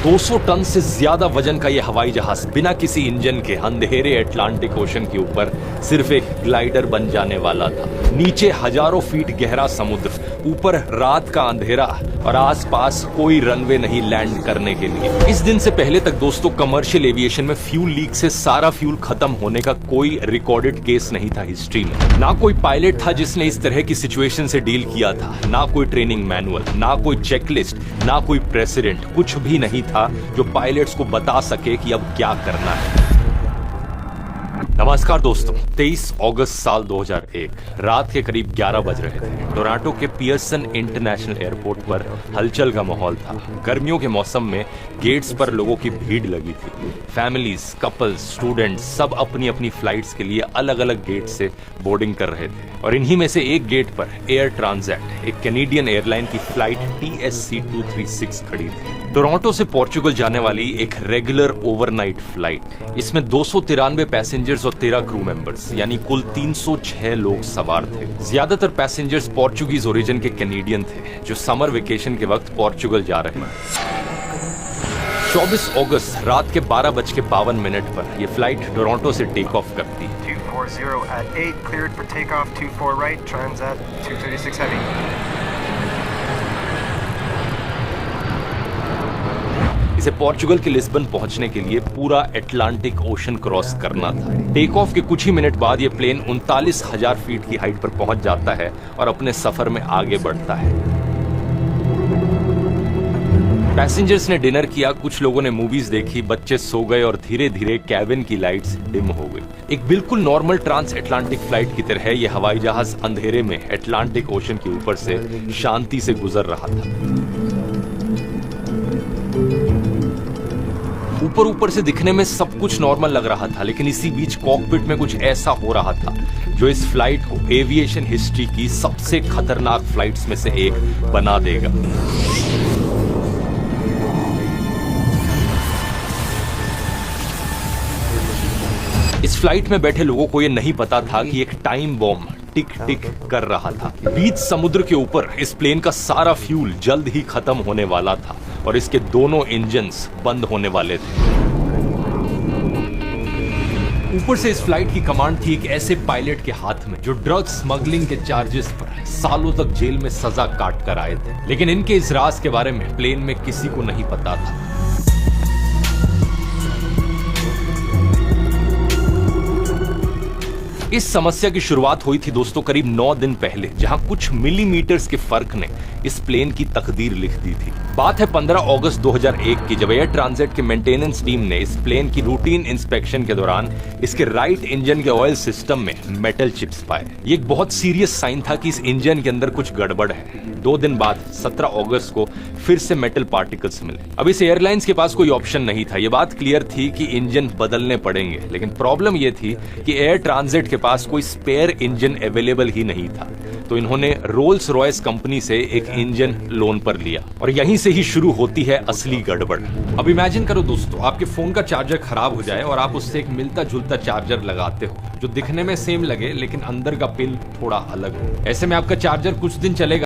200 ton से ज्यादा वजन का यह हवाई जहाज बिना किसी इंजन के अंधेरे अटलांटिक ओशन के ऊपर सिर्फ एक ग्लाइडर बन जाने वाला था। नीचे हजारों फीट गहरा समुद्र, ऊपर रात का अंधेरा और आसपास कोई रनवे नहीं लैंड करने के लिए। इस दिन से पहले तक दोस्तों कमर्शियल एविएशन में फ्यूल लीक से सारा फ्यूल खत्म होने का कोई रिकॉर्डेड केस नहीं था हिस्ट्री में। ना कोई पायलट था जिसने इस तरह की सिचुएशन से डील किया था, ना कोई ट्रेनिंग मैनुअल, ना कोई चेकलिस्ट, ना कोई प्रेसिडेंट, कुछ भी नहीं था जो पायलट्स को बता सके कि अब क्या करना है। नमस्कार दोस्तों, 23 अगस्त साल 2001 रात के करीब 11 बज रहे थे। टोरंटो के पियर्सन इंटरनेशनल एयरपोर्ट पर हलचल का माहौल था। गर्मियों के मौसम में गेट्स पर लोगों की भीड़ लगी थी। फैमिलीज, कपल्स, स्टूडेंट्स सब अपनी अपनी फ्लाइट्स के लिए अलग अलग गेट से बोर्डिंग कर रहे थे और इन्हीं में से एक गेट पर एयर ट्रांजिट, एक कैनेडियन एयरलाइन की फ्लाइट TSC 236 खड़ी थी। टोरंटो से पोर्चुगल जाने वाली एक रेगुलर ओवरनाइट फ्लाइट। इसमें 293 पैसेंजर्स और 13 क्रू मेंबर्स यानी कुल 306 लोग सवार थे। ज्यादातर पैसेंजर्स पोर्चुगीज ओरिजिन के कैनेडियन थे जो समर वेकेशन के वक्त पोर्चुगल जा रहे हैं। 24 अगस्त रात के 12:52 पर यह फ्लाइट टोरंटो से टेक ऑफ करती है। 240 at 8 cleared for takeoff 24 right Transat 236 heavy। इसे पोर्चुगल के लिस्बन पहुंचने के लिए पूरा अटलांटिक ओशन क्रॉस करना था। टेक ऑफ के कुछ ही मिनट बाद यह प्लेन 39,000 फीट की हाइट पर पहुंच जाता है और अपने सफर में आगे बढ़ता है। पैसेंजर्स ने डिनर किया, कुछ लोगों ने मूवीज देखी, बच्चे सो गए और धीरे धीरे कैबिन की लाइट्स डिम हो गई। एक बिल्कुल नॉर्मल ट्रांस अटलांटिक फ्लाइट की तरह यह हवाई जहाज अंधेरे में अटलांटिक ओशन के ऊपर से शांति से गुजर रहा था। ऊपर से दिखने में सब कुछ नॉर्मल लग रहा था, लेकिन इसी बीच कॉकपिट में कुछ ऐसा हो रहा था जो इस फ्लाइट को एविएशन हिस्ट्री की सबसे खतरनाक फ्लाइट्स में से एक बना देगा। इस फ्लाइट में बैठे लोगों को यह नहीं पता था कि एक टाइम बॉम्ब टिक टिक कर रहा था। बीच समुद्र के ऊपर इस प्लेन का सारा फ्यूल जल्द ही खत्म होने वाला था और इसके दोनों इंजन्स बंद होने वाले थे। ऊपर से इस फ्लाइट की कमांड थी एक ऐसे पायलट के हाथ में जो ड्रग स्मगलिंग के चार्जेस पर सालों तक जेल में सजा काट कर आए थे, लेकिन इनके इस राज के बारे में प्लेन में किसी को नहीं पता था। इस समस्या की शुरुआत हुई थी दोस्तों करीब 9 दिन पहले, जहां कुछ मिलीमीटर्स के फर्क ने इस प्लेन की तकदीर लिख दी थी। बात है 15 अगस्त 2001 की, जब एयर ट्रांजिट के मेंटेनेंस टीम ने इस प्लेन की रूटीन इंस्पेक्शन के दौरान इसके राइट इंजन के ऑयल सिस्टम में मेटल चिप्स पाए। ये एक बहुत सीरियस साइन था कि इस इंजन के अंदर कुछ गड़बड़ है। 2 दिन बाद 17 अगस्त को फिर से मेटल पार्टिकल्स मिले। अब इस एयरलाइंस के पास कोई ऑप्शन नहीं था। ये बात क्लियर थी कि इंजन बदलने पड़ेंगे, लेकिन प्रॉब्लम ये थी कि एयर ट्रांजिट के पास कोई स्पेयर इंजन अवेलेबल ही नहीं था। तो इन्होंने रोल्स रॉयस कंपनी से एक इंजन लोन पर लिया और यहीं से ही शुरू होती है असली गड़बड़। अब इमेजिन करो दोस्तों, आपके फोन का चार्जर खराब हो जाए और आप उससे एक मिलता जुलता चार्जर लगाते हो जो दिखने में सेम लगे लेकिन अंदर का पिन थोड़ा अलग हो। ऐसे में आपका चार्जर कुछ दिन चलेगा